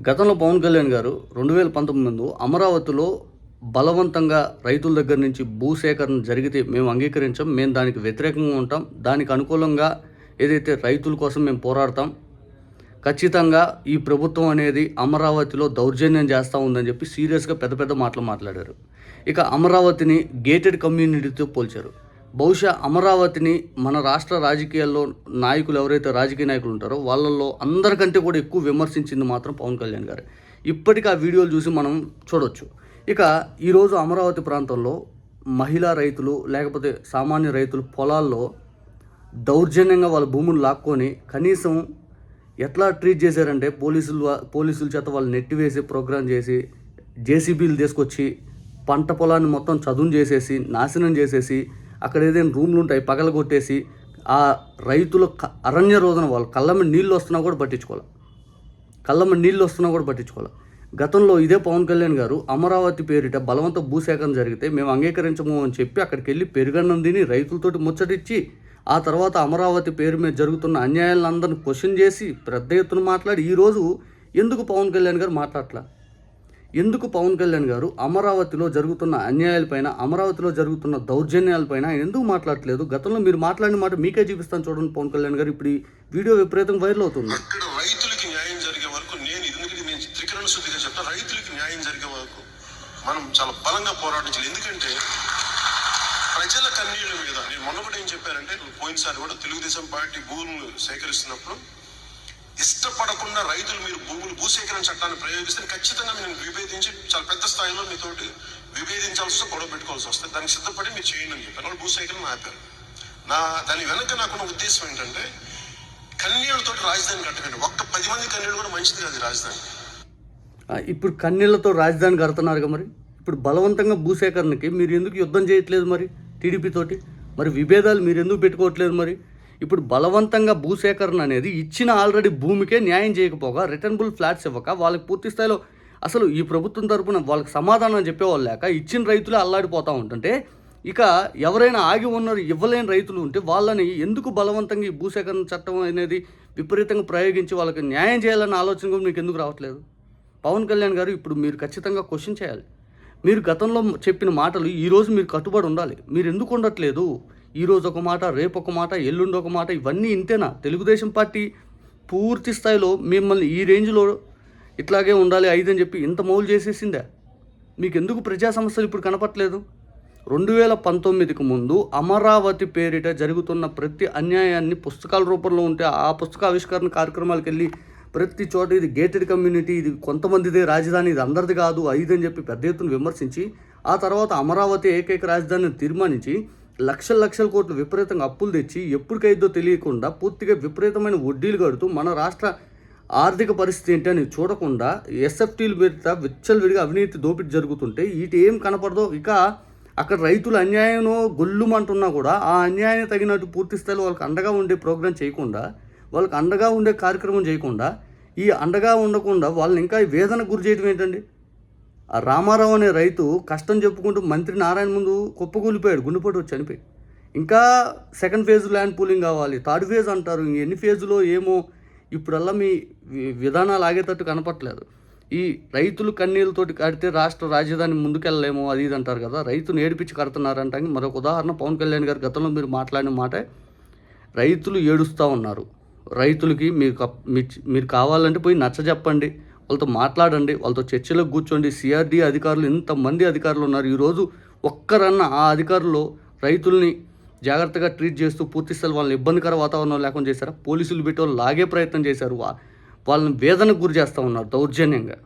గతంలో పవన్ కళ్యాణ్ గారు 2019 అమరావతిలో బలవంతంగా రైతుల దగ్గర నుంచి భూసేకరణ జరిగితే మేము అంగీకరించాం, మేము దానికి వ్యతిరేకంగా ఉంటాం, దానికి అనుకూలంగా ఏదైతే రైతుల కోసం మేము పోరాడతాం, ఖచ్చితంగా ఈ ప్రభుత్వం అనేది అమరావతిలో దౌర్జన్యం చేస్తూ ఉందని చెప్పి సీరియస్గా పెద్ద పెద్ద మాటలు మాట్లాడారు. ఇక అమరావతిని గేటెడ్ కమ్యూనిటీతో పోల్చారు. బహుశా అమరావతిని మన రాష్ట్ర రాజకీయాల్లో నాయకులు ఎవరైతే రాజకీయ నాయకులు ఉంటారో వాళ్ళల్లో అందరికంటే కూడా ఎక్కువ విమర్శించింది మాత్రం పవన్ కళ్యాణ్ గారు. ఇప్పటికీ ఆ వీడియోలు చూసి మనం చూడొచ్చు. ఇక ఈరోజు అమరావతి ప్రాంతంలో మహిళా రైతులు లేకపోతే సామాన్య రైతులు పొలాల్లో దౌర్జన్యంగా వాళ్ళ భూములు లాక్కొని కనీసం ఎట్లా ట్రీట్ చేశారంటే పోలీసుల చేత వాళ్ళు నెట్టివేసి ప్రోగ్రాం చేసి జేసీబీలు తీసుకొచ్చి పంట పొలాన్ని మొత్తం చదును చేసేసి నాశనం చేసేసి అక్కడ ఏదైనా రూమ్లు ఉంటాయి పగలగొట్టేసి ఆ రైతుల అరణ్య రోదన వాళ్ళు కళ్ళమ్మ నీళ్ళు వస్తున్నా కూడా పట్టించుకోవాలి. గతంలో ఇదే పవన్ కళ్యాణ్ గారు అమరావతి పేరిట బలవంత భూసేకరణ జరిగితే మేము అంగీకరించము అని చెప్పి అక్కడికి వెళ్ళి పెరుగన్నం తిని రైతులతోటి ముచ్చటిచ్చి ఆ తర్వాత అమరావతి పేరు మీద జరుగుతున్న అన్యాయాలను అందరిని క్వశ్చన్ చేసి పెద్ద ఎత్తున మాట్లాడి ఈరోజు ఎందుకు పవన్ కళ్యాణ్ గారు అమరావతిలో జరుగుతున్న అన్యాయాలపైన, అమరావతిలో జరుగుతున్న దౌర్జన్యాలపైన ఆయన ఎందుకు మాట్లాడట్లేదు? గతంలో మీరు మాట్లాడిన మాట మీకే చూపిస్తాను చూడండి పవన్ కళ్యాణ్ గారు. ఇప్పుడు ఈ వీడియో విపరీతం వైరల్ అవుతుంది. అక్కడ రైతులకి న్యాయం జరిగే వరకు నేను త్రికరణ శుద్ధిగా చెప్తా, రైతులకి న్యాయం జరిగే వరకు మనం చాలా బలంగా పోరాడించాలి. ఎందుకంటే ప్రజల కన్నీళ్ళ మీద నేను మొన్న కూడా ఏం చెప్పానంటే, పోయినసారి కూడా తెలుగుదేశం పార్టీ భూములు సేకరిస్తున్నప్పుడు ఇష్టపడకుండా రైతులు మీరు భూసేకరణ చట్టాన్ని ప్రయోగిస్తే ఖచ్చితంగా నేను విభేదించి చాలా పెద్ద స్థాయిలో మీతోటి విభేదించాల్సి వస్తే గొడవ పెట్టుకోవాల్సి వస్తే దానికి సిద్ధపడి మీరు చేయండి అని చెప్పారు. వాళ్ళు భూసేకరణ ఆపారు. దాని వెనక నాకున్న ఉద్దేశం ఏంటంటే కన్నీళ్లతో రాజధాని కట్టకండి. 10 మంది కన్నీళ్ళు కూడా మంచిది కాదు రాజధాని. ఇప్పుడు కన్నీళ్లతో రాజధాని కడుతున్నారు మరి. ఇప్పుడు బలవంతంగా భూసేకరణకి మీరు ఎందుకు యుద్ధం చేయట్లేదు మరి టీడీపీ తోటి? మరి విభేదాలు మీరు ఎందుకు పెట్టుకోవట్లేదు మరి? ఇప్పుడు బలవంతంగా భూసేకరణ అనేది ఇచ్చిన ఆల్రెడీ భూమికే న్యాయం చేయకపోగా రిటర్నబుల్ ఫ్లాట్స్ ఇవ్వక వాళ్ళకి పూర్తి స్థాయిలో అసలు ఈ ప్రభుత్వం తరపున వాళ్ళకి సమాధానం చెప్పేవాళ్ళు లేక ఇచ్చిన రైతులే అల్లాడిపోతూ ఉంటుంటే ఇక ఎవరైనా ఆగి ఉన్నారు ఇవ్వలేని రైతులు ఉంటే వాళ్ళని ఎందుకు బలవంతంగా ఈ భూసేకరణ చట్టం అనేది విపరీతంగా ప్రయోగించి వాళ్ళకి న్యాయం చేయాలన్న ఆలోచన కూడా మీకు ఎందుకు రావట్లేదు? పవన్ కళ్యాణ్ గారు ఇప్పుడు మీరు ఖచ్చితంగా క్వశ్చన్ చేయాలి. మీరు గతంలో చెప్పిన మాటలు ఈరోజు మీరు కట్టుబడి ఉండాలి. మీరు ఎందుకు ఉండట్లేదు? ఈరోజు ఒక మాట, రేపు ఒక మాట, ఎల్లుండి ఒక మాట, ఇవన్నీ ఇంతేనా? తెలుగుదేశం పార్టీ పూర్తి స్థాయిలో మిమ్మల్ని ఈ రేంజ్లో ఇట్లాగే ఉండాలి 5 అని చెప్పి ఇంత మౌలు చేసేసిందా? మీకు ఎందుకు ప్రజా సమస్యలు ఇప్పుడు కనపట్లేదు? 2019కు ముందు అమరావతి పేరిట జరుగుతున్న ప్రతి అన్యాయాన్ని పుస్తకాల రూపంలో ఉంటే ఆ పుస్తక ఆవిష్కరణ కార్యక్రమాలకు వెళ్ళి ప్రతి చోట ఇది గేటెడ్ కమ్యూనిటీ, ఇది కొంతమందిదే రాజధాని, ఇది అందరిది కాదు 5 అని చెప్పి పెద్ద ఎత్తున విమర్శించి ఆ తర్వాత అమరావతి ఏకైక రాజధానిని తీర్మానించి లక్షల కోట్లు విపరీతంగా అప్పులు తెచ్చి ఎప్పటికైద్దో తెలియకుండా పూర్తిగా విపరీతమైన వడ్డీలు కడుతూ మన రాష్ట్ర ఆర్థిక పరిస్థితి ఏంటి అని చూడకుండా ఎస్ఎఫ్టీలు పెడతా విచ్చలవిడిగా అవినీతి దోపిడీ జరుగుతుంటే వీటి ఏం కనపడదో. ఇక అక్కడ రైతులు అన్యాయం గొల్లుమంటున్నా కూడా ఆ అన్యాయాన్ని తగినట్టు పూర్తి స్థాయిలో వాళ్ళకి అండగా ఉండే ప్రోగ్రాం చేయకుండా, వాళ్ళకి అండగా ఉండే కార్యక్రమం చేయకుండా, ఈ అండగా ఉండకుండా వాళ్ళని ఇంకా వేదనకు గురి చేయడం ఏంటండి? ఆ రామారావు అనే రైతు కష్టం చెప్పుకుంటూ మంత్రి నారాయణ ముందు కుప్పకూలిపోయాడు, గుండెపోటు వచ్చి చనిపోయి. ఇంకా సెకండ్ ఫేజ్ ల్యాండ్ పూలింగ్ కావాలి, థర్డ్ ఫేజ్ అంటారు, ఎన్ని ఫేజులో ఏమో ఇప్పుడల్లా మీ విధానాలు ఆగేటట్టు కనపట్లేదు. ఈ రైతులు కన్నీళ్ళతోటి కడితే రాష్ట్ర రాజధాని ముందుకెళ్ళలేమో అది ఇది అంటారు కదా, రైతును ఏడిపించి కడుతున్నారంటే మరొక ఉదాహరణ పవన్ కళ్యాణ్ గారు గతంలో మీరు మాట్లాడిన మాట, రైతులు ఏడుస్తూ ఉన్నారు. రైతులకి మీరు కావాలంటే పోయి నచ్చజెప్పండి, వాళ్ళతో మాట్లాడండి, వాళ్ళతో చర్చలకు కూర్చోండి. సిఆర్డీ అధికారులు ఇంతమంది అధికారులు ఉన్నారు. ఈరోజు ఒక్కరన్నా ఆ అధికారులు రైతుల్ని జాగ్రత్తగా ట్రీట్ చేస్తూ పూర్తి స్థాయి వాళ్ళని ఇబ్బందికర వాతావరణం లేకుండా చేశారా? పోలీసులు పెట్టి వాళ్ళు లాగే ప్రయత్నం చేశారు, వాళ్ళని వేదనకు గురి చేస్తూ ఉన్నారు దౌర్జన్యంగా.